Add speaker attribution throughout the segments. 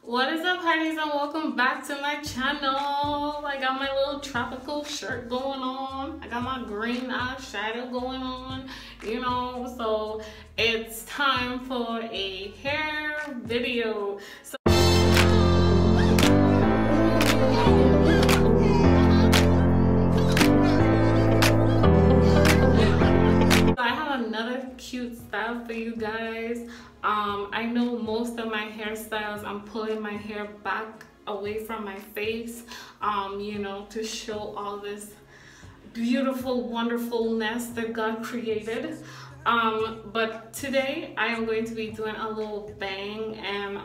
Speaker 1: What is up, hearties, and welcome back to my channel. I got my little tropical shirt going on. I got my green eyeshadow going on, so it's time for a hair video. So I have another cute style for you guys. I know most of my hairstyles, I'm pulling my hair back away from my face, to show all this beautiful wonderfulness that God created. But today I am going to be doing a little bang and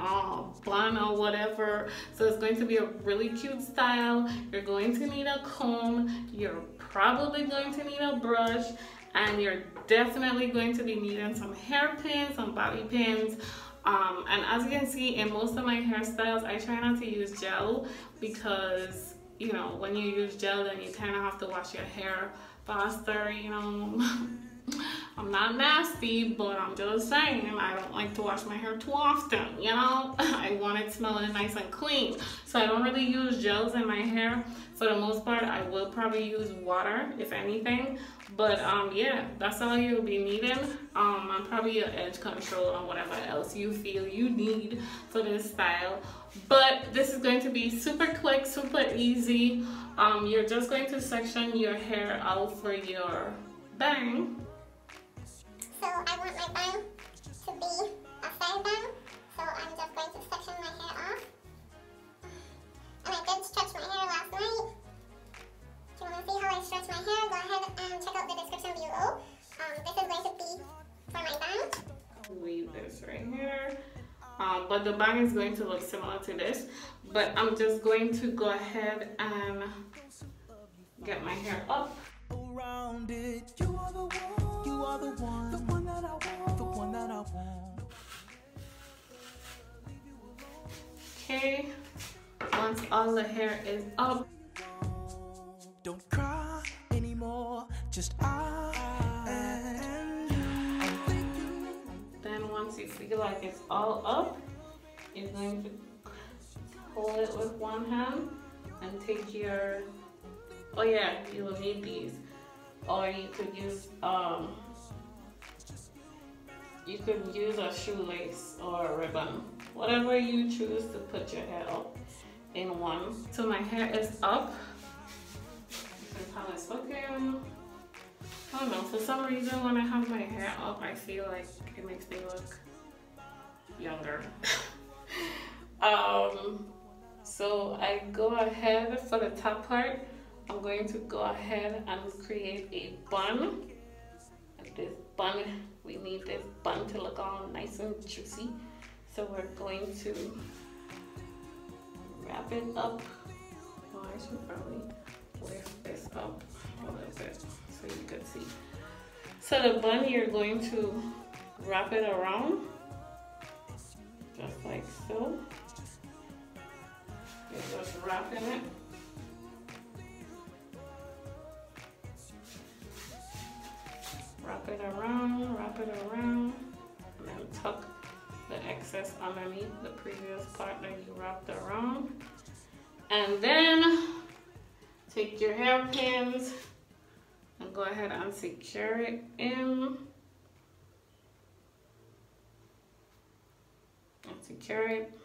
Speaker 1: bun or whatever. So it's going to be a really cute style. You're going to need a comb. You're probably going to need a brush. And you're definitely going to be needing some hairpins, some bobby pins. And as you can see, in most of my hairstyles, I try not to use gel because, when you use gel, then you kind of have to wash your hair faster, I'm not nasty, but I'm just saying I don't like to wash my hair too often, I want it smelling nice and clean. So I don't really use gels in my hair. For the most part, I will probably use water, if anything. But yeah, that's all you'll be needing. And probably your edge control and whatever else you feel you need for this style. But this is going to be super quick, super easy. You're just going to section your hair out for your bang.
Speaker 2: So I want my bang to be a side bang, so I'm just going to section my hair off. And I did stretch my hair last night. If you want to see how I stretch my hair, go ahead and check out the description below. This is going to be for my bang.
Speaker 1: Leave this right here. But the bang is going to look similar to this. But I'm just going to go ahead and get my hair up.
Speaker 3: Around it, you are the one, you are the one that I want, the one that I want.
Speaker 1: Okay, once all the hair is up,
Speaker 3: Don't cry anymore, just I and you.
Speaker 1: then once you feel like it's all up, you're going to hold it with one hand and take your, oh yeah, you will need these, or you could use a shoelace or a ribbon, whatever you choose to put your hair up in one. So my hair is up. This is how it's looking. I don't know, for some reason when I have my hair up, I feel like it makes me look younger. So I go ahead for the top part. I'm going to go ahead and create a bun. This bun, we need this bun to look all nice and juicy. So we're going to wrap it up. Oh, I should probably lift this up a little bit so you can see. So the bun, you're going to wrap it around, just like so. You're just wrapping it. Wrap it around, and then tuck the excess underneath the previous part that you wrapped around. And then take your hairpins and go ahead and secure it in. And secure it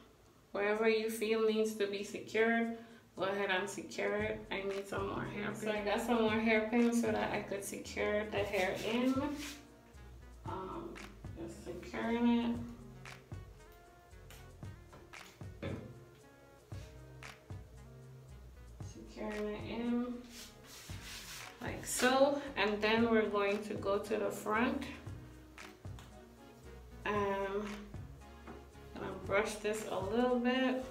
Speaker 1: wherever you feel needs to be secured. Go ahead and secure it. I need some more hairpins. So I got some more hairpins so that I could secure the hair in. Just securing it. Securing it in like so. And then we're going to go to the front and I'm gonna brush this a little bit.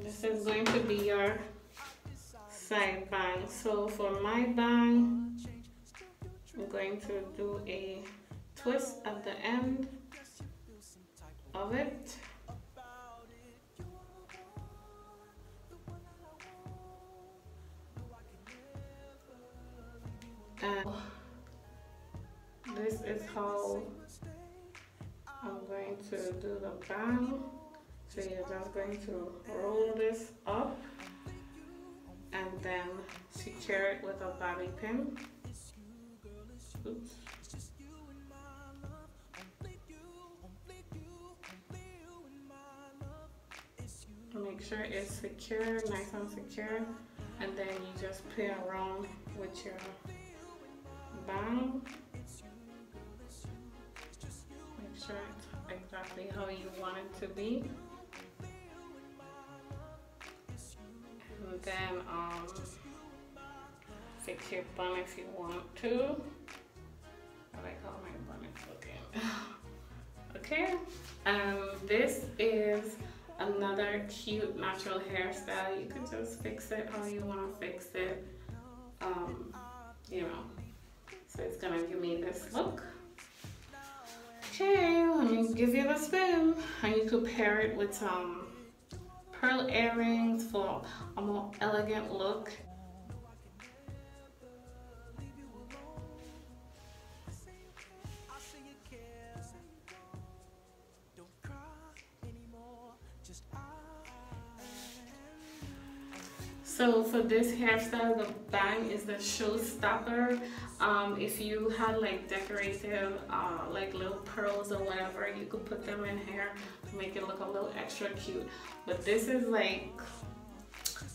Speaker 1: This is going to be your side bang. So for my bang, I'm going to do a twist at the end of it. And this is how I'm going to do the bang. So you're just going to roll this up and then secure it with a bobby pin. Oops. Make sure it's secure, nice and secure, and then you just play around with your bang. Make sure it's exactly how you want it to be. And then fix your bun if you want to. I like how my bun is looking. Okay, this is another cute natural hairstyle. You can just fix it how you want to fix it. You know, so it's gonna give me this look. Okay, let me give you the spin. And you could pair it with some pearl earrings for a more elegant look. So for this hairstyle, the bang is the showstopper. If you had like decorative, like little pearls or whatever, you could put them in hair to make it look a little extra cute. But this is like,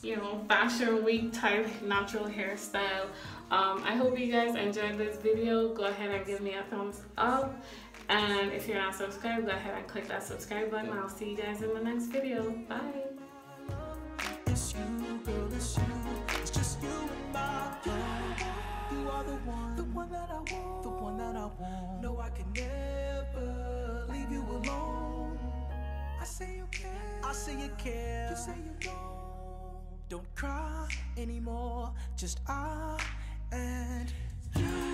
Speaker 1: you know, fashion week type natural hairstyle. I hope you guys enjoyed this video. Go ahead and give me a thumbs up. And if you're not subscribed, go ahead and click that subscribe button. I'll see you guys in the next video. Bye.
Speaker 3: It's you, girl, it's you. It's just you and my girl. You are the one that I want, the one that I want. No, I can never leave you alone. I say you care, I say you care. You say you don't cry anymore. Just I and you.